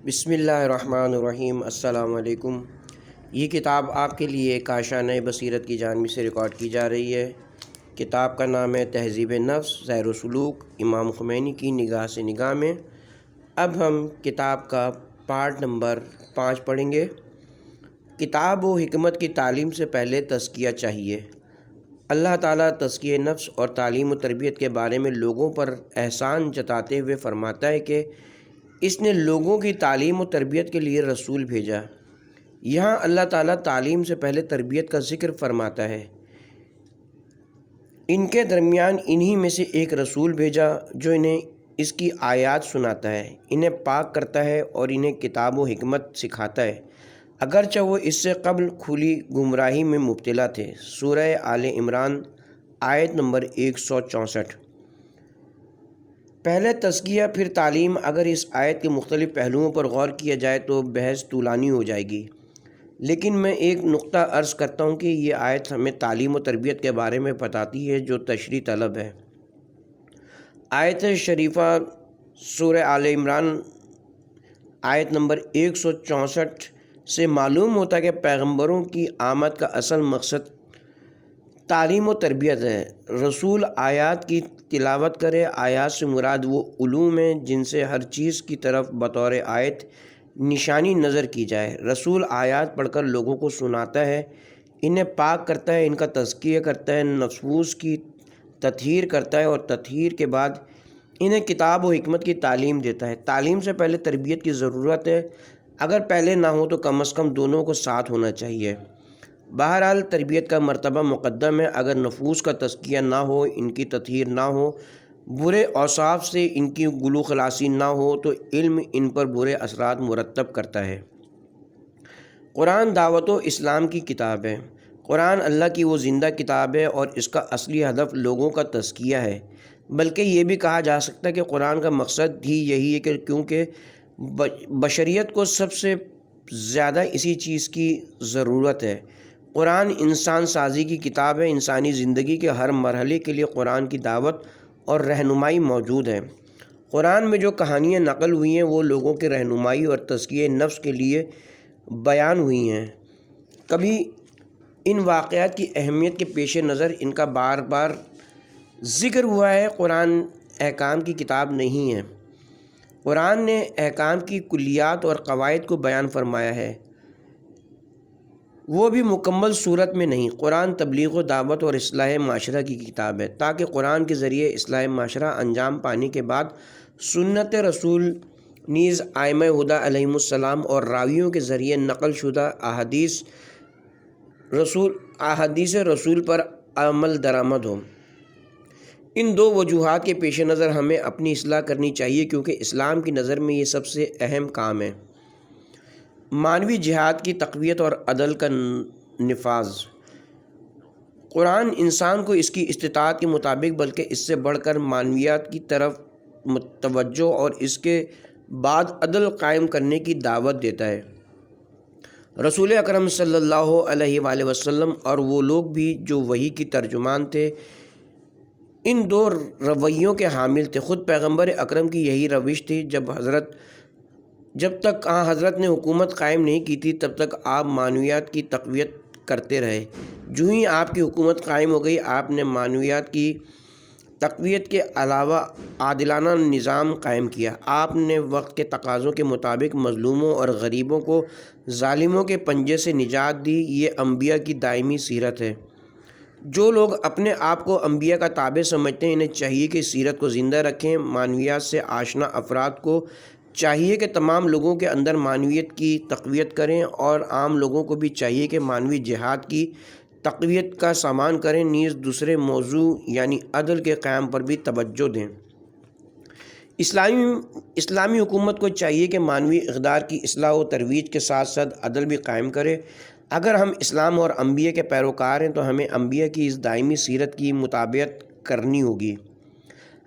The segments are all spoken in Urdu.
بسم اللہ الرحمن الرحیم۔ السلام علیکم۔ یہ کتاب آپ کے لیے کاشانۂ بصیرت کی جانب سے ریکارڈ کی جا رہی ہے۔ کتاب کا نام ہے تہذیب نفس، سیر و سلوک، امام خمینی کی نگاہ سے نگاہ میں۔ اب ہم کتاب کا پارٹ نمبر 5 پڑھیں گے۔ کتاب و حکمت کی تعلیم سے پہلے تزکیہ چاہیے۔ اللہ تعالیٰ تزکیہ نفس اور تعلیم و تربیت کے بارے میں لوگوں پر احسان جتاتے ہوئے فرماتا ہے کہ اس نے لوگوں کی تعلیم و تربیت کے لیے رسول بھیجا۔ یہاں اللہ تعالیٰ تعلیم سے پہلے تربیت کا ذکر فرماتا ہے۔ ان کے درمیان انہی میں سے ایک رسول بھیجا جو انہیں اس کی آیات سناتا ہے، انہیں پاک کرتا ہے اور انہیں کتاب و حکمت سکھاتا ہے، اگرچہ وہ اس سے قبل کھلی گمراہی میں مبتلا تھے۔ سورہ آل عمران آیت نمبر 164۔ پہلے تزکیہ پھر تعلیم۔ اگر اس آیت کے مختلف پہلوؤں پر غور کیا جائے تو بحث طولانی ہو جائے گی، لیکن میں ایک نقطہ عرض کرتا ہوں کہ یہ آیت ہمیں تعلیم و تربیت کے بارے میں بتاتی ہے جو تشریح طلب ہے۔ آیت شریفہ سورہ آل عمران آیت نمبر 164 سے معلوم ہوتا ہے کہ پیغمبروں کی آمد کا اصل مقصد تعلیم و تربیت ہے۔ رسول آیات کی تلاوت کرے۔ آیات سے مراد وہ علوم ہیں جن سے ہر چیز کی طرف بطور آیت نشانی نظر کی جائے۔ رسول آیات پڑھ کر لوگوں کو سناتا ہے، انہیں پاک کرتا ہے، ان کا تزکیہ کرتا ہے، نفوس کی تطہیر کرتا ہے اور تطہیر کے بعد انہیں کتاب و حکمت کی تعلیم دیتا ہے۔ تعلیم سے پہلے تربیت کی ضرورت ہے، اگر پہلے نہ ہو تو کم از کم دونوں کو ساتھ ہونا چاہیے۔ بہرحال تربیت کا مرتبہ مقدم ہے۔ اگر نفوس کا تزکیہ نہ ہو، ان کی تطہیر نہ ہو، برے اوصاف سے ان کی گلو خلاصی نہ ہو تو علم ان پر برے اثرات مرتب کرتا ہے۔ قرآن دعوت و اسلام کی کتاب ہے۔ قرآن اللہ کی وہ زندہ کتاب ہے اور اس کا اصلی ہدف لوگوں کا تزکیہ ہے۔ بلکہ یہ بھی کہا جا سکتا ہے کہ قرآن کا مقصد ہی یہی ہے کہ کیونکہ بشریت کو سب سے زیادہ اسی چیز کی ضرورت ہے۔ قرآن انسان سازی کی کتاب ہے۔ انسانی زندگی کے ہر مرحلے کے لیے قرآن کی دعوت اور رہنمائی موجود ہے۔ قرآن میں جو کہانیاں نقل ہوئی ہیں وہ لوگوں کی رہنمائی اور تزکیہ نفس کے لیے بیان ہوئی ہیں۔ کبھی ان واقعات کی اہمیت کے پیش نظر ان کا بار بار ذکر ہوا ہے۔ قرآن احکام کی کتاب نہیں ہے۔ قرآن نے احکام کی کلیات اور قواعد کو بیان فرمایا ہے، وہ بھی مکمل صورت میں نہیں۔ قرآن تبلیغ و دعوت اور اصلاح معاشرہ کی کتاب ہے، تاکہ قرآن کے ذریعے اصلاح معاشرہ انجام پانے کے بعد سنت رسول نیز ائمہ ہدیٰ علیہم السلام اور راویوں کے ذریعے نقل شدہ احادیث رسول پر عمل درآمد ہو۔ ان دو وجوہات کے پیش نظر ہمیں اپنی اصلاح کرنی چاہیے، کیونکہ اسلام کی نظر میں یہ سب سے اہم کام ہے۔ معنوی جہاد کی تقویت اور عدل کا نفاذ۔ قرآن انسان کو اس کی استطاعت کے مطابق بلکہ اس سے بڑھ کر معنویات کی طرف توجہ اور اس کے بعد عدل قائم کرنے کی دعوت دیتا ہے۔ رسول اکرم صلی اللہ علیہ وآلہ وسلم اور وہ لوگ بھی جو وحی کی ترجمان تھے ان دو رویوں کے حامل تھے۔ خود پیغمبر اکرم کی یہی روش تھی۔ جب تک حضرت نے حکومت قائم نہیں کی تھی تب تک آپ معنویات کی تقویت کرتے رہے۔ جو ہی آپ کی حکومت قائم ہو گئی، آپ نے معنویات کی تقویت کے علاوہ عادلانہ نظام قائم کیا۔ آپ نے وقت کے تقاضوں کے مطابق مظلوموں اور غریبوں کو ظالموں کے پنجے سے نجات دی۔ یہ انبیاء کی دائمی سیرت ہے۔ جو لوگ اپنے آپ کو انبیاء کا تابع سمجھتے ہیں انہیں چاہیے کہ سیرت کو زندہ رکھیں۔ معنویات سے آشنا افراد کو چاہیے کہ تمام لوگوں کے اندر معنویت کی تقویت کریں، اور عام لوگوں کو بھی چاہیے کہ معنوی جہاد کی تقویت کا سامان کریں، نیز دوسرے موضوع یعنی عدل کے قیام پر بھی توجہ دیں۔ اسلامی حکومت کو چاہیے کہ معنوی اقدار کی اصلاح و ترویج کے ساتھ ساتھ عدل بھی قائم کرے۔ اگر ہم اسلام اور انبیاء کے پیروکار ہیں تو ہمیں انبیاء کی اس دائمی سیرت کی مطابقت کرنی ہوگی۔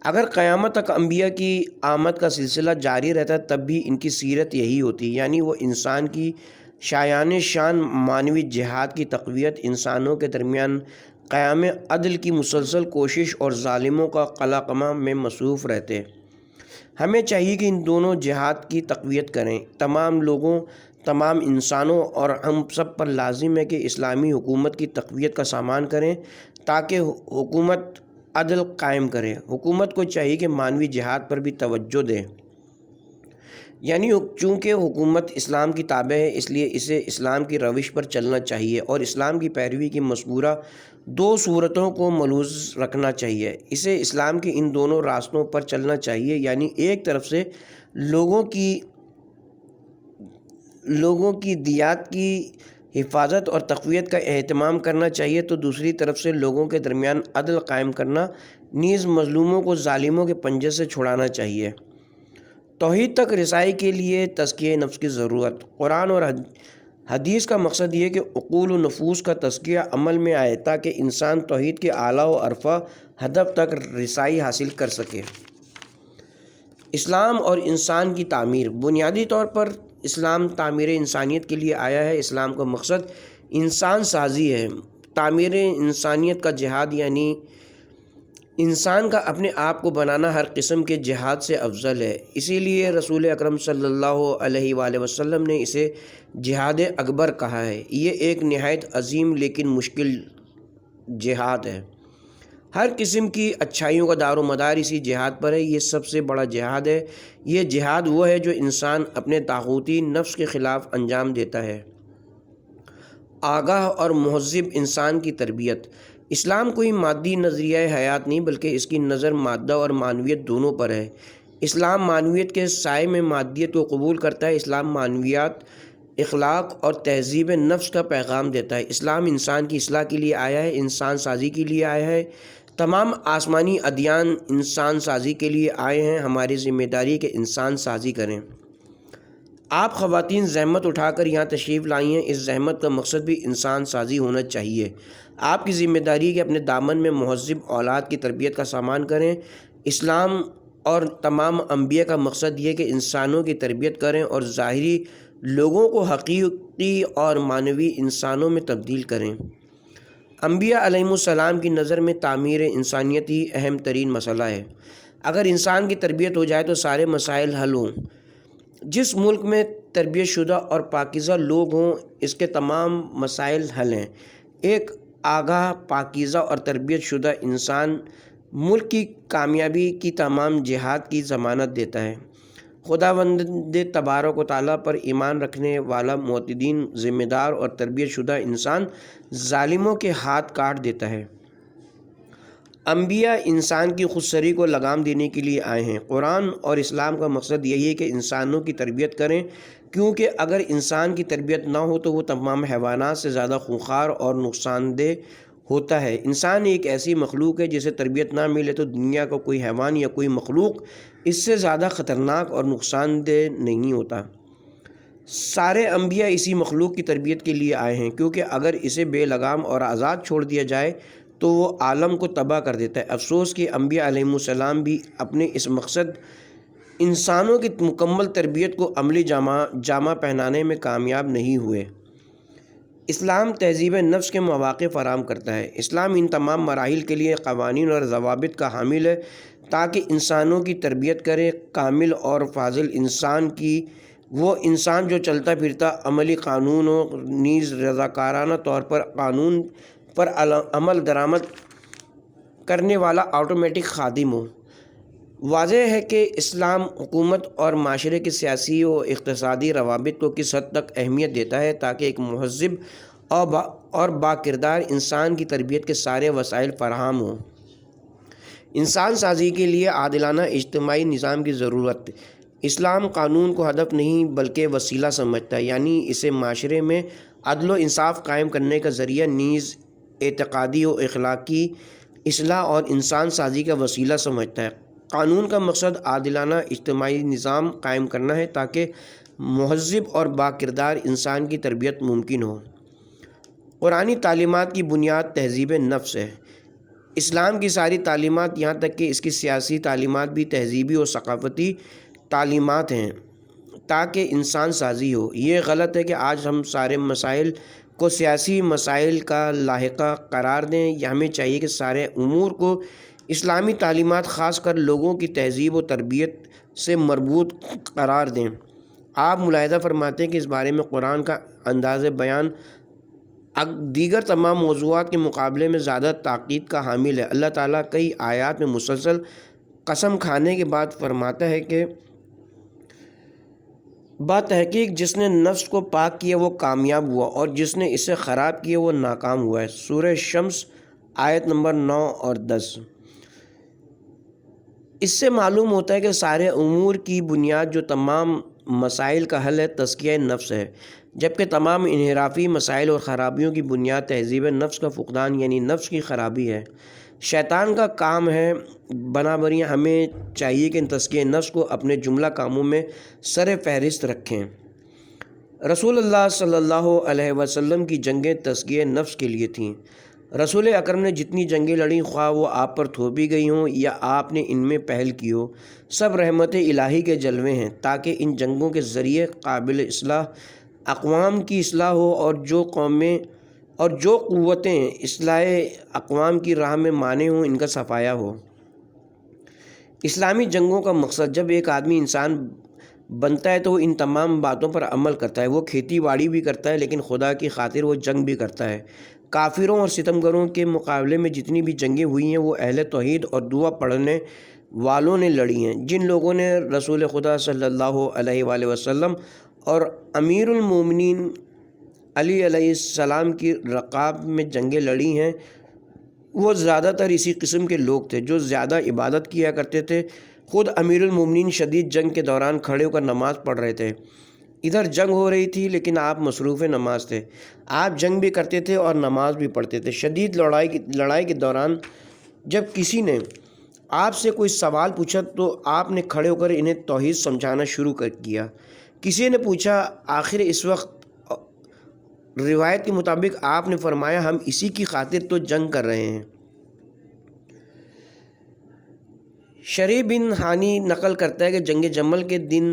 اگر قیامت تک انبیاء کی آمد کا سلسلہ جاری رہتا تب بھی ان کی سیرت یہی ہوتی، یعنی وہ انسان کی شایان شان معنوی جہاد کی تقویت، انسانوں کے درمیان قیام عدل کی مسلسل کوشش اور ظالموں کا قلع قمع میں مصروف رہتے۔ ہمیں چاہیے کہ ان دونوں جہاد کی تقویت کریں۔ تمام لوگوں، تمام انسانوں اور ہم سب پر لازم ہے کہ اسلامی حکومت کی تقویت کا سامان کریں تاکہ حکومت عدل قائم کرے۔ حکومت کو چاہیے کہ معنوی جہاد پر بھی توجہ دے، یعنی چونکہ حکومت اسلام کی تابع ہے اس لیے اسے اسلام کی روش پر چلنا چاہیے اور اسلام کی پیروی کی مذکورہ دو صورتوں کو ملحوظ رکھنا چاہیے۔ اسے اسلام کے ان دونوں راستوں پر چلنا چاہیے، یعنی ایک طرف سے لوگوں کی دیات کی حفاظت اور تقویت کا اہتمام کرنا چاہیے، تو دوسری طرف سے لوگوں کے درمیان عدل قائم کرنا، نیز مظلوموں کو ظالموں کے پنجے سے چھڑانا چاہیے۔ توحید تک رسائی کے لیے تزکیہ نفس کی ضرورت۔ قرآن اور حدیث کا مقصد یہ ہے کہ عقول و نفوس کا تزکیہ عمل میں آئے تاکہ انسان توحید کے اعلیٰ و ارفع ہدف تک رسائی حاصل کر سکے۔ اسلام اور انسان کی تعمیر۔ بنیادی طور پر اسلام تعمیر انسانیت کے لیے آیا ہے۔ اسلام کا مقصد انسان سازی ہے۔ تعمیر انسانیت کا جہاد یعنی انسان کا اپنے آپ کو بنانا ہر قسم کے جہاد سے افضل ہے۔ اسی لیے رسول اکرم صلی اللہ علیہ وآلہ وسلم نے اسے جہاد اکبر کہا ہے۔ یہ ایک نہایت عظیم لیکن مشکل جہاد ہے۔ ہر قسم کی اچھائیوں کا دار و مدار اسی جہاد پر ہے۔ یہ سب سے بڑا جہاد ہے۔ یہ جہاد وہ ہے جو انسان اپنے طاغوتی نفس کے خلاف انجام دیتا ہے۔ آگاہ اور مہذب انسان کی تربیت۔ اسلام کوئی مادی نظریہ حیات نہیں بلکہ اس کی نظر مادہ اور معنویت دونوں پر ہے۔ اسلام معنویت کے سائے میں مادیت کو قبول کرتا ہے۔ اسلام معنویات، اخلاق اور تہذیب نفس کا پیغام دیتا ہے۔ اسلام انسان کی اصلاح کے لیے آیا ہے، انسان سازی کے لیے آیا ہے۔ تمام آسمانی ادیان انسان سازی کے لیے آئے ہیں۔ ہماری ذمہ داری ہے کہ انسان سازی کریں۔ آپ خواتین زحمت اٹھا کر یہاں تشریف لائی ہیں، اس زحمت کا مقصد بھی انسان سازی ہونا چاہیے۔ آپ کی ذمہ داری ہے کہ اپنے دامن میں مہذب اولاد کی تربیت کا سامان کریں۔ اسلام اور تمام انبیاء کا مقصد یہ کہ انسانوں کی تربیت کریں اور ظاہری لوگوں کو حقیقی اور معنوی انسانوں میں تبدیل کریں۔ انبیاء علیہم السلام کی نظر میں تعمیر انسانیت ہی اہم ترین مسئلہ ہے۔ اگر انسان کی تربیت ہو جائے تو سارے مسائل حل ہوں۔ جس ملک میں تربیت شدہ اور پاکیزہ لوگ ہوں اس کے تمام مسائل حل ہیں۔ ایک آگاہ، پاکیزہ اور تربیت شدہ انسان ملک کی کامیابی کی تمام جہات کی ضمانت دیتا ہے۔ خداوند تبارک و تعالیٰ پر ایمان رکھنے والا معتدین، ذمہ دار اور تربیت شدہ انسان ظالموں کے ہاتھ کاٹ دیتا ہے۔ انبیاء انسان کی خودسری کو لگام دینے کے لیے آئے ہیں۔ قرآن اور اسلام کا مقصد یہی ہے کہ انسانوں کی تربیت کریں، کیونکہ اگر انسان کی تربیت نہ ہو تو وہ تمام حیوانات سے زیادہ خونخوار اور نقصان دہ ہوتا ہے۔ انسان ایک ایسی مخلوق ہے جسے تربیت نہ ملے تو دنیا کا کوئی حیوان یا کوئی مخلوق اس سے زیادہ خطرناک اور نقصان دہ نہیں ہوتا۔ سارے انبیاء اسی مخلوق کی تربیت کے لیے آئے ہیں، کیونکہ اگر اسے بے لگام اور آزاد چھوڑ دیا جائے تو وہ عالم کو تباہ کر دیتا ہے۔ افسوس کہ انبیاء علیہم السلام بھی اپنے اس مقصد انسانوں کی مکمل تربیت کو عملی جامہ پہنانے میں کامیاب نہیں ہوئے۔ اسلام تہذیب نفس کے مواقع فراہم کرتا ہے۔ اسلام ان تمام مراحل کے لیے قوانین اور ضوابط کا حامل ہے تاکہ انسانوں کی تربیت کرے۔ کامل اور فاضل انسان کی وہ انسان جو چلتا پھرتا عملی قانون ہو، نیز رضاکارانہ طور پر قانون پر عمل درآمد کرنے والا آٹومیٹک خادم ہو۔ واضح ہے کہ اسلام حکومت اور معاشرے کے سیاسی و اقتصادی روابط کو کس حد تک اہمیت دیتا ہے تاکہ ایک مہذب اور باکردار انسان کی تربیت کے سارے وسائل فراہم ہوں۔ انسان سازی کے لیے عادلانہ اجتماعی نظام کی ضرورت۔ اسلام قانون کو ہدف نہیں بلکہ وسیلہ سمجھتا ہے، یعنی اسے معاشرے میں عدل و انصاف قائم کرنے کا ذریعہ، نیز اعتقادی و اخلاقی اصلاح اور انسان سازی کا وسیلہ سمجھتا ہے۔ قانون کا مقصد عادلانہ اجتماعی نظام قائم کرنا ہے تاکہ مہذب اور باکردار انسان کی تربیت ممکن ہو۔ قرآنی تعلیمات کی بنیاد تہذیب نفس ہے۔ اسلام کی ساری تعلیمات یہاں تک کہ اس کی سیاسی تعلیمات بھی تہذیبی اور ثقافتی تعلیمات ہیں تاکہ انسان سازی ہو۔ یہ غلط ہے کہ آج ہم سارے مسائل کو سیاسی مسائل کا لاحقہ قرار دیں۔ ہمیں چاہیے کہ سارے امور کو اسلامی تعلیمات، خاص کر لوگوں کی تہذیب و تربیت سے مربوط قرار دیں۔ آپ ملاحظہ فرماتے ہیں کہ اس بارے میں قرآن کا انداز بیان دیگر تمام موضوعات کے مقابلے میں زیادہ تاکید کا حامل ہے۔ اللہ تعالیٰ کئی آیات میں مسلسل قسم کھانے کے بعد فرماتا ہے کہ بتحقیق جس نے نفس کو پاک کیا وہ کامیاب ہوا، اور جس نے اسے خراب کیا وہ ناکام ہوا ہے۔ سورہ شمس آیت نمبر 9 اور 10۔ اس سے معلوم ہوتا ہے کہ سارے امور کی بنیاد جو تمام مسائل کا حل ہے تزکیہ نفس ہے، جبکہ تمام انحرافی مسائل اور خرابیوں کی بنیاد تہذیب نفس کا فقدان یعنی نفس کی خرابی ہے۔ شیطان کا کام ہے، بنابراً ہمیں چاہیے کہ ان تزکیہ نفس کو اپنے جملہ کاموں میں سر فہرست رکھیں۔ رسول اللہ صلی اللہ علیہ وسلم کی جنگیں تزکیہ نفس کے لیے تھیں۔ رسول اکرم نے جتنی جنگیں لڑیں، خواہ وہ آپ پر تھوپی گئی ہوں یا آپ نے ان میں پہل کی ہو، سب رحمت الہی کے جلوے ہیں، تاکہ ان جنگوں کے ذریعے قابل اصلاح اقوام کی اصلاح ہو، اور جو قوتیں اصلاح اقوام کی راہ میں مانع ہوں ان کا صفایا ہو۔ اسلامی جنگوں کا مقصد، جب ایک آدمی انسان بنتا ہے تو وہ ان تمام باتوں پر عمل کرتا ہے۔ وہ کھیتی باڑی بھی کرتا ہے، لیکن خدا کی خاطر وہ جنگ بھی کرتا ہے۔ کافروں اور ستمگروں کے مقابلے میں جتنی بھی جنگیں ہوئی ہیں وہ اہل توحید اور دعا پڑھنے والوں نے لڑی ہیں، جن لوگوں نے رسول خدا صلی اللہ علیہ وآلہ وسلم اور امیر المومنین علی علیہ السلام کی رقاب میں جنگیں لڑی ہیں۔ وہ زیادہ تر اسی قسم کے لوگ تھے جو زیادہ عبادت کیا کرتے تھے۔ خود امیر المومنین شدید جنگ کے دوران کھڑے ہو کر نماز پڑھ رہے تھے۔ ادھر جنگ ہو رہی تھی لیکن آپ مصروف نماز تھے۔ آپ جنگ بھی کرتے تھے اور نماز بھی پڑھتے تھے۔ شدید لڑائی کے دوران جب کسی نے آپ سے کوئی سوال پوچھا تو آپ نے کھڑے ہو کر انہیں توحید سمجھانا شروع کیا۔ کسی نے پوچھا آخر اس وقت؟ روایت کے مطابق آپ نے فرمایا ہم اسی کی خاطر تو جنگ کر رہے ہیں۔ شریح بن ہانی نقل کرتا ہے کہ جنگ جمل کے دن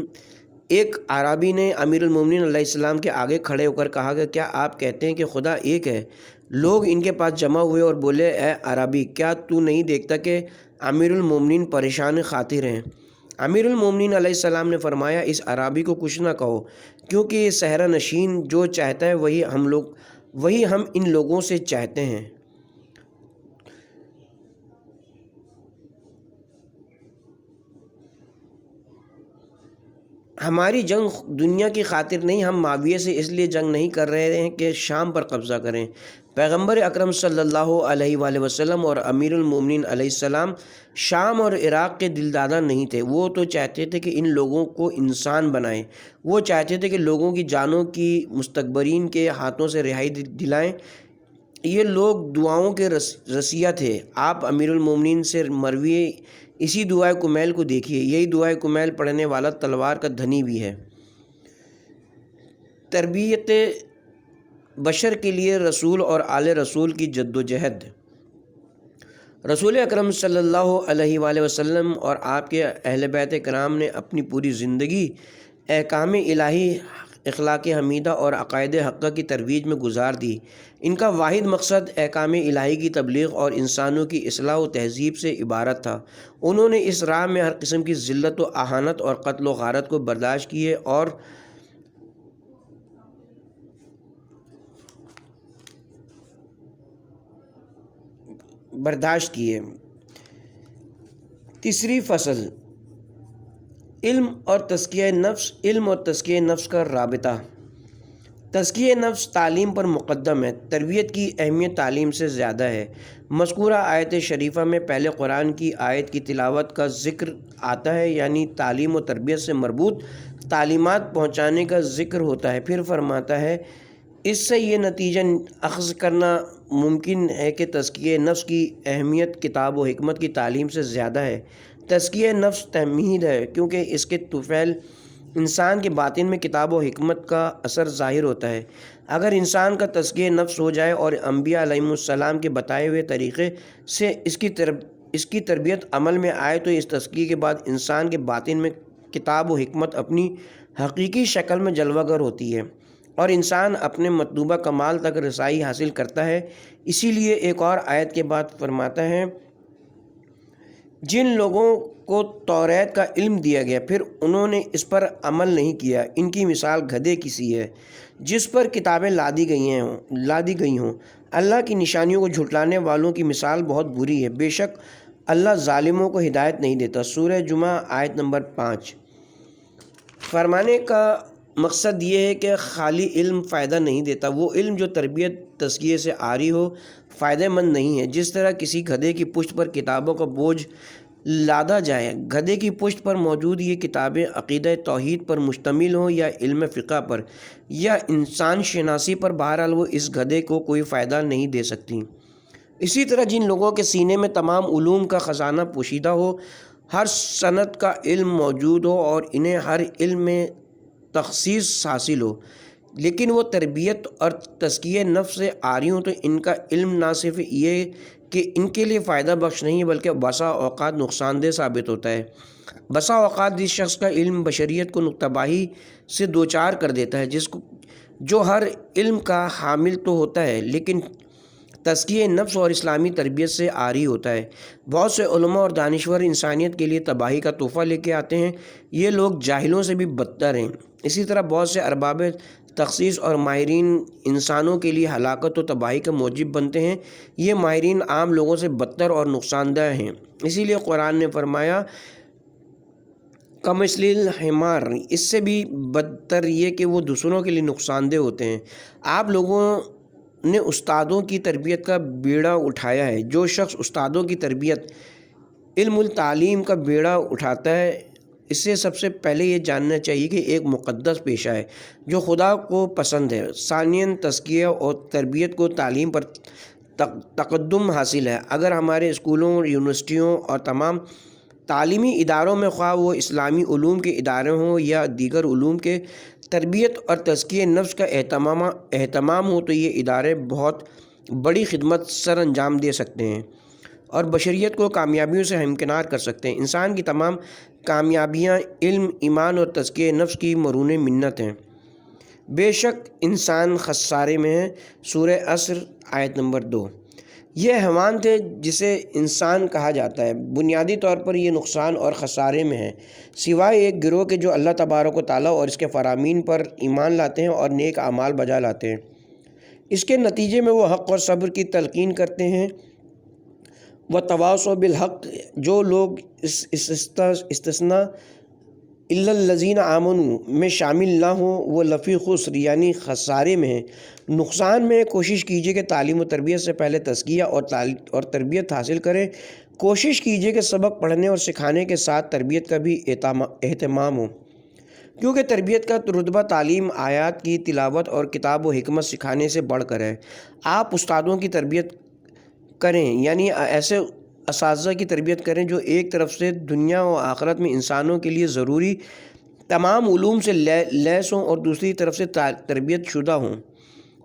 ایک اعرابی نے امیر المومنین علیہ السلام کے آگے کھڑے ہو کر کہا کہ کیا آپ کہتے ہیں کہ خدا ایک ہے؟ لوگ ان کے پاس جمع ہوئے اور بولے اے اعرابی، کیا تو نہیں دیکھتا کہ امیر المومنین پریشان خاطر ہیں؟ امیر المومنین علیہ السلام نے فرمایا اس اعرابی کو کچھ نہ کہو، کیونکہ یہ صحرا نشین جو چاہتا ہے وہی ہم ان لوگوں سے چاہتے ہیں۔ ہماری جنگ دنیا کی خاطر نہیں، ہم معاویہ سے اس لیے جنگ نہیں کر رہے ہیں کہ شام پر قبضہ کریں۔ پیغمبر اکرم صلی اللہ علیہ وآلہ وسلم اور امیر المومنین علیہ السلام شام اور عراق کے دلدادہ نہیں تھے۔ وہ تو چاہتے تھے کہ ان لوگوں کو انسان بنائیں۔ وہ چاہتے تھے کہ لوگوں کی جانوں کی مستکبرین کے ہاتھوں سے رہائی دلائیں۔ یہ لوگ دعاؤں کے رسیہ تھے۔ آپ امیر المومنین سے مروی اسی دعائے کمیل کو دیکھیے، یہی دعائے کمیل پڑھنے والا تلوار کا دھنی بھی ہے۔ تربیت بشر کے لیے رسول اور آل رسول کی جدوجہد۔ رسول اکرم صلی اللہ علیہ وآلہ وسلم اور آپ کے اہل بیت کرام نے اپنی پوری زندگی احکام الہی، اخلاق حمیدہ اور عقائد حقہ کی ترویج میں گزار دی۔ ان کا واحد مقصد احکام الہی کی تبلیغ اور انسانوں کی اصلاح و تہذیب سے عبارت تھا۔ انہوں نے اس راہ میں ہر قسم کی ذلت و اہانت اور قتل و غارت کو برداشت کیے۔ تیسری فصل، علم اور تزکیہ نفس۔ علم اور تزکیہ نفس کا رابطہ۔ تزکیہ نفس تعلیم پر مقدم ہے۔ تربیت کی اہمیت تعلیم سے زیادہ ہے۔ مذکورہ آیت شریفہ میں پہلے قرآن کی آیت کی تلاوت کا ذکر آتا ہے، یعنی تعلیم و تربیت سے مربوط تعلیمات پہنچانے کا ذکر ہوتا ہے۔ پھر فرماتا ہے اس سے یہ نتیجہ اخذ کرنا ممکن ہے کہ تزکیہ نفس کی اہمیت کتاب و حکمت کی تعلیم سے زیادہ ہے۔ تزکیہ نفس تمہید ہے کیونکہ اس کے طفیل انسان کے باطن میں کتاب و حکمت کا اثر ظاہر ہوتا ہے۔ اگر انسان کا تزکیہ نفس ہو جائے اور انبیاء علیہم السلام کے بتائے ہوئے طریقے سے اس کی تربیت عمل میں آئے تو اس تزکیے کے بعد انسان کے باطن میں کتاب و حکمت اپنی حقیقی شکل میں جلوہ گر ہوتی ہے اور انسان اپنے مطلوبہ کمال تک رسائی حاصل کرتا ہے۔ اسی لیے ایک اور آیت کے بعد فرماتا ہے جن لوگوں کو توریت کا علم دیا گیا پھر انہوں نے اس پر عمل نہیں کیا، ان کی مثال گدھے کی سی ہے جس پر کتابیں لادی گئی ہوں۔ اللہ کی نشانیوں کو جھٹلانے والوں کی مثال بہت بری ہے، بے شک اللہ ظالموں کو ہدایت نہیں دیتا۔ سورہ جمعہ آیت نمبر 5۔ فرمانے کا مقصد یہ ہے کہ خالی علم فائدہ نہیں دیتا، وہ علم جو تربیت تزکیے سے عاری ہو فائدہ مند نہیں ہے۔ جس طرح کسی گدھے کی پشت پر کتابوں کا بوجھ لادا جائے، گدھے کی پشت پر موجود یہ کتابیں عقیدہ توحید پر مشتمل ہوں یا علم فقہ پر یا انسان شناسی پر، بہرحال وہ اس گدھے کو کوئی فائدہ نہیں دے سکتی۔ اسی طرح جن لوگوں کے سینے میں تمام علوم کا خزانہ پوشیدہ ہو، ہر صنعت کا علم موجود ہو اور انہیں ہر علم میں تخصیص حاصل ہو، لیکن وہ تربیت اور تزکیہ نفس سے عاری ہوں، تو ان کا علم نہ صرف یہ کہ ان کے لیے فائدہ بخش نہیں بلکہ بسا اوقات نقصان دہ ثابت ہوتا ہے۔ بسا اوقات جس شخص کا علم بشریت کو تباہی سے دوچار کر دیتا ہے، جو ہر علم کا حامل تو ہوتا ہے لیکن تزکیہ نفس اور اسلامی تربیت سے عاری ہوتا ہے۔ بہت سے علماء اور دانشور انسانیت کے لیے تباہی کا تحفہ لے کے آتے ہیں، یہ لوگ جاہلوں سے بھی بدتر ہیں۔ اسی طرح بہت سے ارباب تخصیص اور ماہرین انسانوں کے لیے ہلاکت و تباہی کا موجب بنتے ہیں، یہ ماہرین عام لوگوں سے بدتر اور نقصان دہ ہیں۔ اسی لیے قرآن نے فرمایا کمثل الحمار، اس سے بھی بدتر یہ کہ وہ دوسروں کے لیے نقصان دہ ہوتے ہیں۔ آپ لوگوں نے استادوں کی تربیت کا بیڑا اٹھایا ہے۔ جو شخص استادوں کی تربیت علم التعلیم کا بیڑا اٹھاتا ہے، اسے سب سے پہلے یہ جاننا چاہیے کہ ایک مقدس پیشہ ہے جو خدا کو پسند ہے۔ ثانیاً تزکیہ اور تربیت کو تعلیم پر تقدم حاصل ہے۔ اگر ہمارے اسکولوں، یونیورسٹیوں اور تمام تعلیمی اداروں میں، خواہ وہ اسلامی علوم کے ادارے ہوں یا دیگر علوم کے، تربیت اور تزکیہ نفس کا اہتمام ہو تو یہ ادارے بہت بڑی خدمت سر انجام دے سکتے ہیں اور بشریت کو کامیابیوں سے ہمکنار کر سکتے ہیں۔ انسان کی تمام کامیابیاں علم، ایمان اور تزکیہ نفس کی مرہون منت ہیں۔ بے شک انسان خسارے میں ہے۔ سورہ عصر آیت نمبر 2۔ یہ حیوان تھے جسے انسان کہا جاتا ہے، بنیادی طور پر یہ نقصان اور خسارے میں ہے، سوائے ایک گروہ کے جو اللہ تبارک و تعالیٰ اور اس کے فرامین پر ایمان لاتے ہیں اور نیک اعمال بجا لاتے ہیں۔ اس کے نتیجے میں وہ حق اور صبر کی تلقین کرتے ہیں۔ وَتَوَاصَوْا بِالْحَقِّ، جو لوگ استثناء الا الذین آمنوا میں شامل نہ ہوں وہ لفی خسر یعنی خسارے میں ہیں، نقصان میں۔ کوشش کیجیے کہ تعلیم و تربیت سے پہلے تزکیہ اور تربیت حاصل کریں۔ کوشش کیجیے کہ سبق پڑھنے اور سکھانے کے ساتھ تربیت کا بھی اہتمام ہو، کیونکہ تربیت کا رتبہ تعلیم، آیات کی تلاوت اور کتاب و حکمت سکھانے سے بڑھ کر ہے۔ آپ استادوں کی تربیت کریں، یعنی ایسے اساتذہ کی تربیت کریں جو ایک طرف سے دنیا و آخرت میں انسانوں کے لیے ضروری تمام علوم سے لیس ہوں اور دوسری طرف سے تربیت شدہ ہوں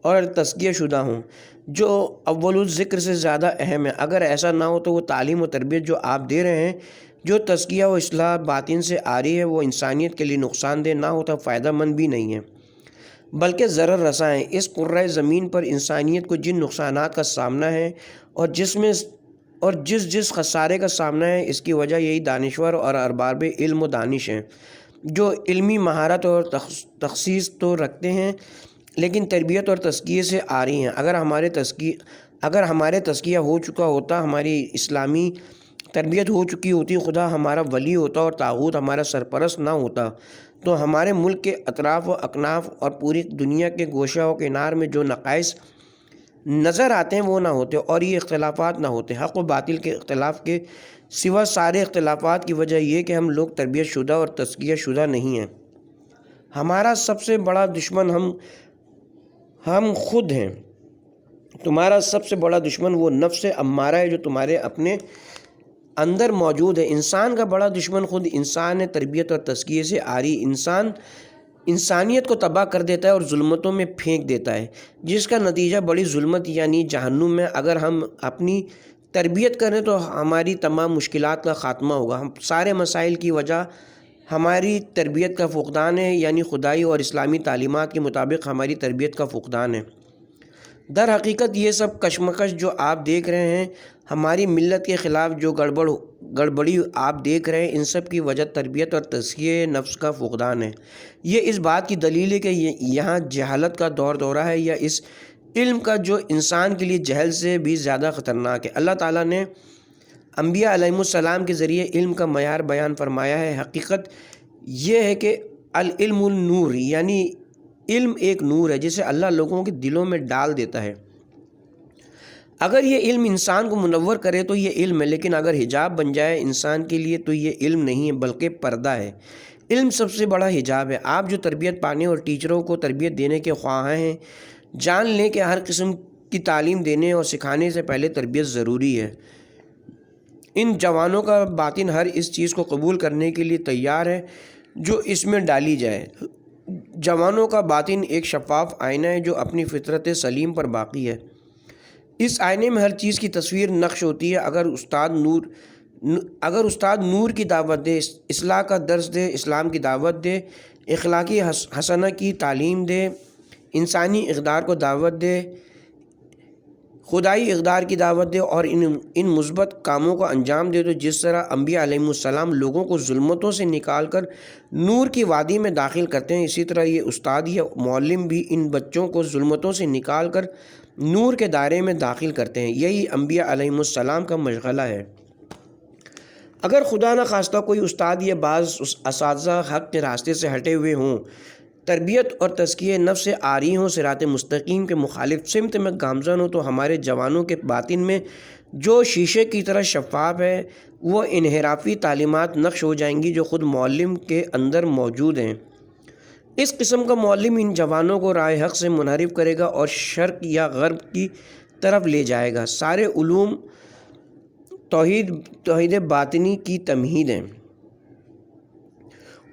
اور تزکیہ شدہ ہوں، جو اول الذکر سے زیادہ اہم ہے۔ اگر ایسا نہ ہو تو وہ تعلیم و تربیت جو آپ دے رہے ہیں، جو تزکیہ و اصلاح باطن سے آ رہی ہے، وہ انسانیت کے لیے نقصان دہ نہ ہوتا، فائدہ مند بھی نہیں ہے بلکہ ضرر رساں ہے۔ اس کرۂ زمین پر انسانیت کو جن نقصانات کا سامنا ہے اور جس خسارے کا سامنا ہے، اس کی وجہ یہی دانشور اور ارباب علم و دانش ہیں، جو علمی مہارت اور تخصیص تو رکھتے ہیں لیکن تربیت اور تزکیے سے آ رہی ہیں۔ اگر ہمارے تزکیہ ہو چکا ہوتا، ہماری اسلامی تربیت ہو چکی ہوتی، خدا ہمارا ولی ہوتا اور طاغوت ہمارا سرپرست نہ ہوتا، تو ہمارے ملک کے اطراف و اکناف اور پوری دنیا کے گوشہ و کنار میں جو نقائص نظر آتے ہیں وہ نہ ہوتے اور یہ اختلافات نہ ہوتے۔ حق و باطل کے اختلاف کے سوا سارے اختلافات کی وجہ یہ کہ ہم لوگ تربیت شدہ اور تزکیہ شدہ نہیں ہیں۔ ہمارا سب سے بڑا دشمن ہم خود ہیں۔ تمہارا سب سے بڑا دشمن وہ نفس امارہ ہے جو تمہارے اپنے اندر موجود ہے۔ انسان کا بڑا دشمن خود انسان ہے۔ تربیت اور تزکیے سے آری انسانیت کو تباہ کر دیتا ہے اور ظلمتوں میں پھینک دیتا ہے، جس کا نتیجہ بڑی ظلمت یعنی جہنم میں۔ اگر ہم اپنی تربیت کریں تو ہماری تمام مشکلات کا خاتمہ ہوگا۔ ہم سارے مسائل کی وجہ ہماری تربیت کا فقدان ہے، یعنی خدائی اور اسلامی تعلیمات کے مطابق ہماری تربیت کا فقدان ہے۔ در حقیقت یہ سب کشمکش جو آپ دیکھ رہے ہیں، ہماری ملت کے خلاف جو گڑبڑی آپ دیکھ رہے ہیں، ان سب کی وجہ تربیت اور تزکیہ نفس کا فقدان ہے۔ یہ اس بات کی دلیل ہے کہ یہاں جہالت کا دورہ ہے، یا اس علم کا جو انسان کے لیے جہل سے بھی زیادہ خطرناک ہے۔ اللہ تعالیٰ نے انبیاء علیہ السلام کے ذریعے علم کا معیار بیان فرمایا ہے۔ حقیقت یہ ہے کہ العلم النور، یعنی علم ایک نور ہے جسے اللہ لوگوں کے دلوں میں ڈال دیتا ہے۔ اگر یہ علم انسان کو منور کرے تو یہ علم ہے، لیکن اگر حجاب بن جائے انسان کے لیے تو یہ علم نہیں ہے بلکہ پردہ ہے۔ علم سب سے بڑا حجاب ہے۔ آپ جو تربیت پانے اور ٹیچروں کو تربیت دینے کے خواہاں ہیں، جان لیں کہ ہر قسم کی تعلیم دینے اور سکھانے سے پہلے تربیت ضروری ہے۔ ان جوانوں کا باطن ہر اس چیز کو قبول کرنے کے لیے تیار ہے جو اس میں ڈالی جائے۔ جوانوں کا باطن ایک شفاف آئینہ ہے جو اپنی فطرت سلیم پر باقی ہے۔ اس آئینے میں ہر چیز کی تصویر نقش ہوتی ہے۔ اگر استاد نور کی دعوت دے، اصلاح کا درس دے، اسلام کی دعوت دے، اخلاقی حسنہ کی تعلیم دے، انسانی اقدار کو دعوت دے، خدائی اقدار کی دعوت دے اور ان مثبت کاموں کو انجام دے، تو جس طرح انبیاء علیہ السلام لوگوں کو ظلمتوں سے نکال کر نور کی وادی میں داخل کرتے ہیں، اسی طرح یہ استاد یا معلم بھی ان بچوں کو ظلمتوں سے نکال کر نور کے دائرے میں داخل کرتے ہیں۔ یہی انبیاء علیہ السلام کا مشغلہ ہے۔ اگر خدا نہ خواستہ کوئی استاد یا بعض اساتذہ حق کے راستے سے ہٹے ہوئے ہوں، تربیت اور تزکیہ نفس سے عاری ہوں، صراط مستقیم کے مخالف سمت میں گامزن ہوں، تو ہمارے جوانوں کے باطن میں جو شیشے کی طرح شفاف ہے وہ انحرافی تعلیمات نقش ہو جائیں گی جو خود معلم کے اندر موجود ہیں۔ اس قسم کا معلم ان جوانوں کو راہ حق سے منحرف کرے گا اور شرق یا غرب کی طرف لے جائے گا۔ سارے علوم توحید باطنی کی تمہید ہیں۔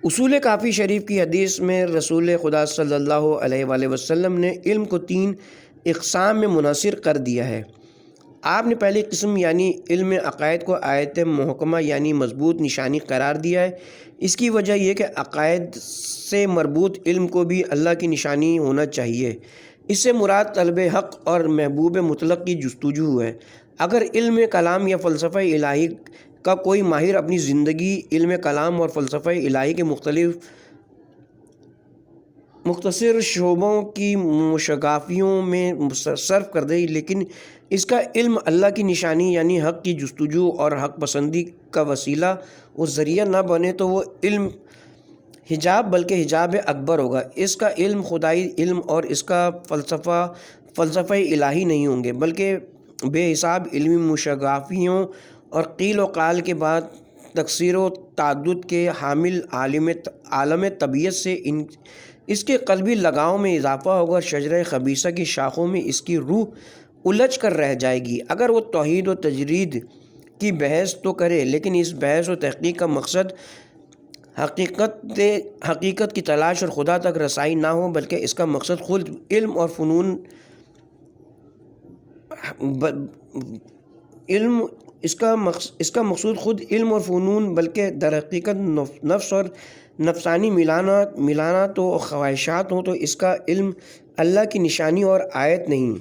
اصول کافی شریف کی حدیث میں رسول خدا صلی اللہ علیہ وآلہ وسلم نے علم کو 3 اقسام میں منحصر کر دیا ہے۔ آپ نے پہلی قسم یعنی علم عقائد کو آیت محکمہ یعنی مضبوط نشانی قرار دیا ہے۔ اس کی وجہ یہ کہ عقائد سے مربوط علم کو بھی اللہ کی نشانی ہونا چاہیے۔ اس سے مراد طلب حق اور محبوب مطلق کی جستجو ہے۔ اگر علم کلام یا فلسفہ الہی کا کوئی ماہر اپنی زندگی علم کلام اور فلسفہ الہی کے مختصر شعبوں کی مشاغفیوں میں صرف کر دے، لیکن اس کا علم اللہ کی نشانی یعنی حق کی جستجو اور حق پسندی کا وسیلہ و ذریعہ نہ بنے، تو وہ علم حجاب بلکہ حجاب اکبر ہوگا۔ اس کا علم خدائی علم اور اس کا فلسفہ الہی نہیں ہوں گے، بلکہ بے حساب علمی مشاغفیوں اور قیل و قال کے بعد تکثیر و تعدد کے حامل عالم طبیعت سے اس کے قلبی لگاؤ میں اضافہ ہوگا۔ شجرہ خبیثہ کی شاخوں میں اس کی روح الجھ کر رہ جائے گی۔ اگر وہ توحید و تجرید کی بحث تو کرے، لیکن اس بحث و تحقیق کا مقصد حقیقت کی تلاش اور خدا تک رسائی نہ ہو، بلکہ اس کا مقصد خود علم اور فنون اس کا مقصود خود علم اور فنون بلکہ در حقیقت نفس اور نفسانی ملانات و خواہشات ہوں، تو اس کا علم اللہ کی نشانی اور آیت نہیں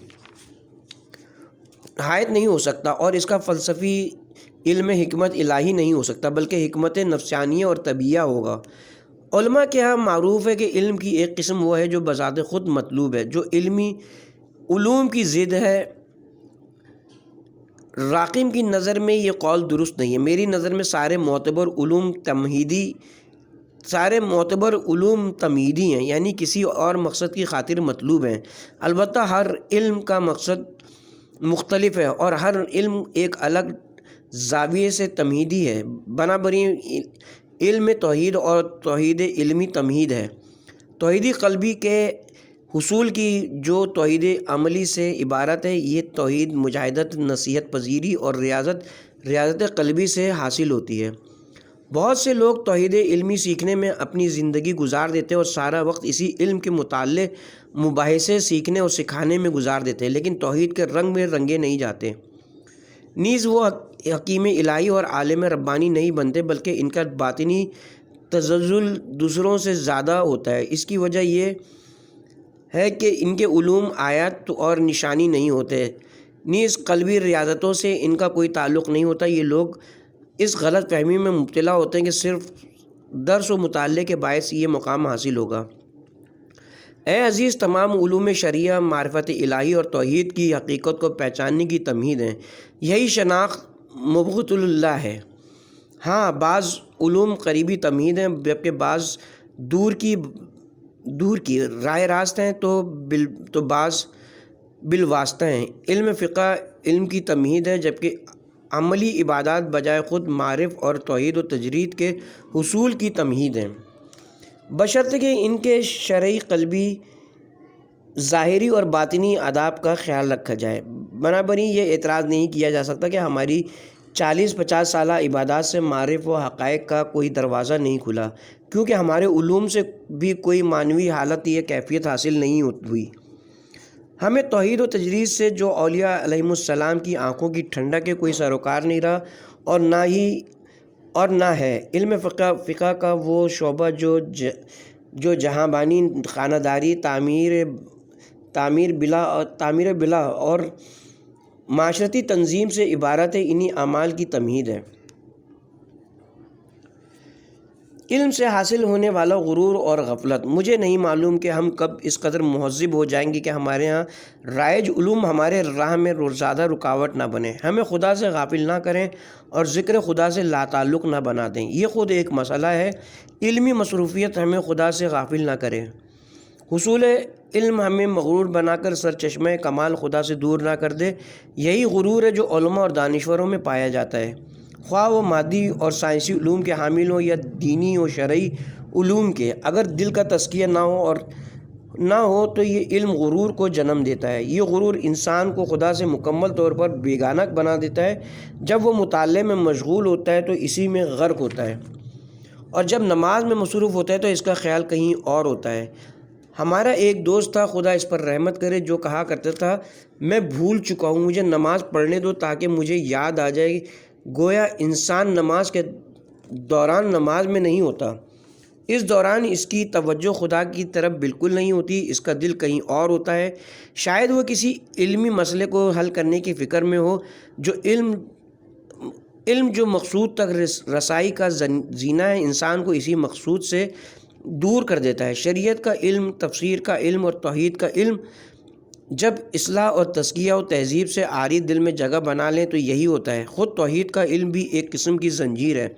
ہو سکتا، اور اس کا فلسفی علم حکمت الہی نہیں ہو سکتا، بلکہ حکمت نفسانیہ اور طبیعہ ہوگا۔ علماء کے ہاں معروف ہے کہ علم کی ایک قسم وہ ہے جو بذات خود مطلوب ہے، جو علمی علوم کی ضد ہے۔ راقم کی نظر میں یہ قول درست نہیں ہے۔ میری نظر میں سارے معتبر علوم تمہیدی ہیں، یعنی کسی اور مقصد کی خاطر مطلوب ہیں۔ البتہ ہر علم کا مقصد مختلف ہے اور ہر علم ایک الگ زاویے سے تمہیدی ہے۔ بنابراین علم توحید اور توحید علمی تمہید ہے۔ توحید قلبی کے حصول کی جو توحید عملی سے عبارت ہے، یہ توحید مجاہدت، نصیحت پذیری اور ریاضت قلبی سے حاصل ہوتی ہے۔ بہت سے لوگ توحید علمی سیکھنے میں اپنی زندگی گزار دیتے ہیں اور سارا وقت اسی علم کے متعلق مباحثے سیکھنے اور سکھانے میں گزار دیتے ہیں، لیکن توحید کے رنگ میں رنگے نہیں جاتے۔ نیز وہ حکیم الہی اور عالم ربانی نہیں بنتے، بلکہ ان کا باطنی تزلزل دوسروں سے زیادہ ہوتا ہے۔ اس کی وجہ یہ ہے کہ ان کے علوم آیات اور نشانی نہیں ہوتے، نیز قلبی ریاضتوں سے ان کا کوئی تعلق نہیں ہوتا۔ یہ لوگ اس غلط فہمی میں مبتلا ہوتے ہیں کہ صرف درس و مطالعے کے باعث یہ مقام حاصل ہوگا۔ اے عزیز، تمام علوم شرعیہ معرفت الہی اور توحید کی حقیقت کو پہچاننے کی تمہید ہیں۔ یہی شناخت مبغوۃ اللہ ہے۔ ہاں، بعض علوم قریبی تمہید ہیں جبکہ بعض دور کی راہ راست ہیں تو بعض بالواسطہ ہیں۔ علم فقہ علم کی تمہید ہے جبکہ عملی عبادات بجائے خود معرف اور توحید و تجرید کے حصول کی تمہید ہیں، بشرطے کہ ان کے شرعی، قلبی، ظاہری اور باطنی آداب کا خیال رکھا جائے۔ بنابراً یہ اعتراض نہیں کیا جا سکتا کہ ہماری 40-50 سالہ عبادات سے معرف و حقائق کا کوئی دروازہ نہیں کھلا، کیونکہ ہمارے علوم سے بھی کوئی معنوی حالت یا کیفیت حاصل نہیں ہوئی۔ ہمیں توحید و تجرید سے جو اولیاء علیہم السلام کی آنکھوں کی ٹھنڈک کے کوئی سروکار نہیں رہا اور نہ ہے۔ علم فقہ کا وہ شعبہ جو جہاں بانی، خانہ داری، تعمیر بلا اور معاشرتی تنظیم سے عبارت ہے، انہی اعمال کی تمہید ہے۔ علم سے حاصل ہونے والا غرور اور غفلت۔ مجھے نہیں معلوم کہ ہم کب اس قدر مہذب ہو جائیں گے کہ ہمارے ہاں رائج علوم ہمارے راہ میں زیادہ رکاوٹ نہ بنے، ہمیں خدا سے غافل نہ کریں اور ذکر خدا سے لا تعلق نہ بنا دیں۔ یہ خود ایک مسئلہ ہے۔ علمی مصروفیت ہمیں خدا سے غافل نہ کرے۔ حصول علم ہمیں مغرور بنا کر سرچشمہ کمال خدا سے دور نہ کر دے۔ یہی غرور ہے جو علماء اور دانشوروں میں پایا جاتا ہے، خواہ وہ مادی اور سائنسی علوم کے حامل ہوں یا دینی و شرعی علوم کے۔ اگر دل کا تزکیہ نہ ہو تو یہ علم غرور کو جنم دیتا ہے۔ یہ غرور انسان کو خدا سے مکمل طور پر بیگانہ بنا دیتا ہے۔ جب وہ مطالعے میں مشغول ہوتا ہے تو اسی میں غرق ہوتا ہے، اور جب نماز میں مصروف ہوتا ہے تو اس کا خیال کہیں اور ہوتا ہے۔ ہمارا ایک دوست تھا، خدا اس پر رحمت کرے، جو کہا کرتا تھا، میں بھول چکا ہوں، مجھے نماز پڑھنے دو تاکہ مجھے یاد آ جائے۔ گویا انسان نماز کے دوران نماز میں نہیں ہوتا، اس دوران اس کی توجہ خدا کی طرف بالکل نہیں ہوتی، اس کا دل کہیں اور ہوتا ہے۔ شاید وہ کسی علمی مسئلے کو حل کرنے کی فکر میں ہو۔ علم جو مقصود تک رسائی کا زینہ ہے، انسان کو اسی مقصود سے دور کر دیتا ہے۔ شریعت کا علم، تفسیر کا علم اور توحید کا علم جب اصلاح اور تزکیہ و تہذیب سے عاری دل میں جگہ بنا لیں تو یہی ہوتا ہے۔ خود توحید کا علم بھی ایک قسم کی زنجیر ہے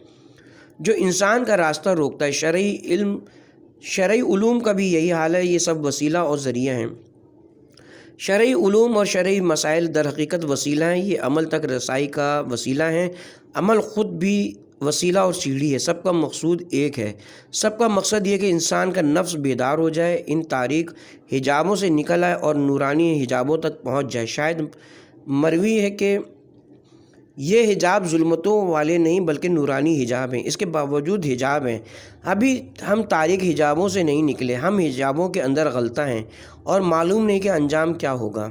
جو انسان کا راستہ روکتا ہے۔ شرعی علوم کا بھی یہی حال ہے، یہ سب وسیلہ اور ذریعہ ہیں۔ شرعی علوم اور شرعی مسائل در حقیقت وسیلہ ہیں، یہ عمل تک رسائی کا وسیلہ ہیں۔ عمل خود بھی وسیلہ اور سیڑھی ہے، سب کا مقصود ایک ہے۔ سب کا مقصد یہ کہ انسان کا نفس بیدار ہو جائے، ان تاریک حجابوں سے نکل آئے اور نورانی حجابوں تک پہنچ جائے۔ شاید مروی ہے کہ یہ حجاب ظلمتوں والے نہیں بلکہ نورانی حجاب ہیں، اس کے باوجود حجاب ہیں۔ ابھی ہم تاریک حجابوں سے نہیں نکلے، ہم حجابوں کے اندر غلطہ ہیں اور معلوم نہیں کہ انجام کیا ہوگا۔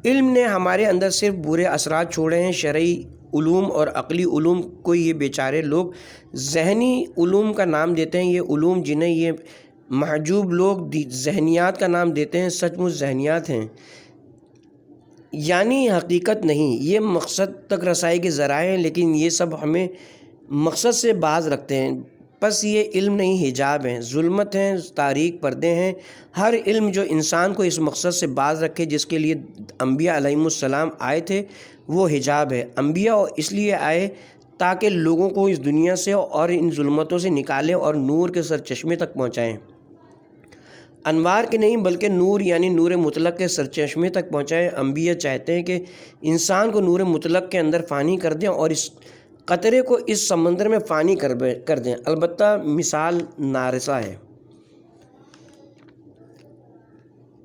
علم نے ہمارے اندر صرف برے اثرات چھوڑے ہیں۔ شرعی علوم اور عقلی علوم کو یہ بیچارے لوگ ذہنی علوم کا نام دیتے ہیں۔ یہ علوم جنہیں یہ محجوب لوگ ذہنیات کا نام دیتے ہیں، سچ مچ ذہنیات ہیں، یعنی حقیقت نہیں۔ یہ مقصد تک رسائی کے ذرائع ہیں، لیکن یہ سب ہمیں مقصد سے باز رکھتے ہیں۔ بس یہ علم نہیں، حجاب ہیں، ظلمت ہیں، تاریک پردے ہیں۔ ہر علم جو انسان کو اس مقصد سے باز رکھے جس کے لیے انبیاء علیہم السلام آئے تھے، وہ حجاب ہے۔ انبیاء اس لیے آئے تاکہ لوگوں کو اس دنیا سے اور ان ظلمتوں سے نکالیں اور نور کے سرچشمے تک پہنچائیں۔ انوار کے نہیں بلکہ نور یعنی نور مطلق کے سرچشمے تک پہنچائیں۔ انبیاء چاہتے ہیں کہ انسان کو نور مطلق کے اندر فانی کر دیں اور اس قطرے کو اس سمندر میں فانی کر دیں، البتہ مثال نارسا ہے۔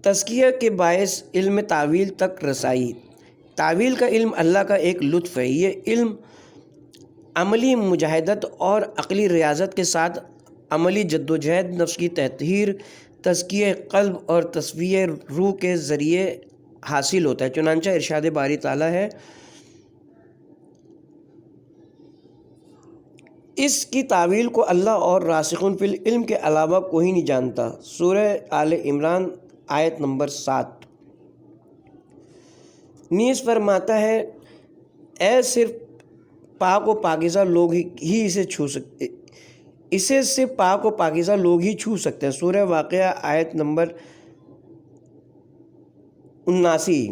تزکیہ کے باعث علم تعویل تک رسائی۔ تعویل کا علم اللہ کا ایک لطف ہے۔ یہ علم عملی مجاہدت اور عقلی ریاضت کے ساتھ عملی جدوجہد، نفس کی تطہیر، تزکیہ قلب اور تصفیہ روح کے ذریعے حاصل ہوتا ہے۔ چنانچہ ارشاد باری تعالیٰ ہے، اس کی تعویل کو اللہ اور راسخون فی العلم کے علاوہ کوئی نہیں جانتا۔ سورہ آل عمران آیت نمبر 7۔ نیز فرماتا ہے اے صرف پاک و پاکیزہ لوگ ہی اسے چھو سکتے، اسے صرف پاک و پاکیزہ لوگ ہی چھو سکتے ہیں۔ سورہ واقعہ آیت نمبر 79۔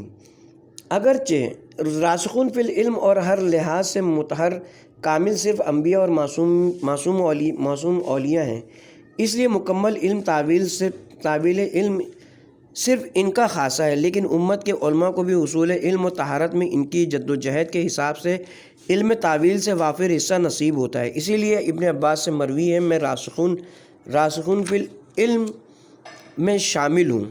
اگرچہ راسخون فی العلم اور ہر لحاظ سے مطہر کامل صرف انبیاء اور معصوم اولیاء ہیں، اس لیے مکمل تعویل علم صرف ان کا خاصہ ہے، لیکن امت کے علماء کو بھی اصول علم و طہارت میں ان کی جد و جہد کے حساب سے علم تعویل سے وافر حصہ نصیب ہوتا ہے۔ اسی لیے ابن عباس سے مروی ہے، میں راسخون فی العلم میں شامل ہوں۔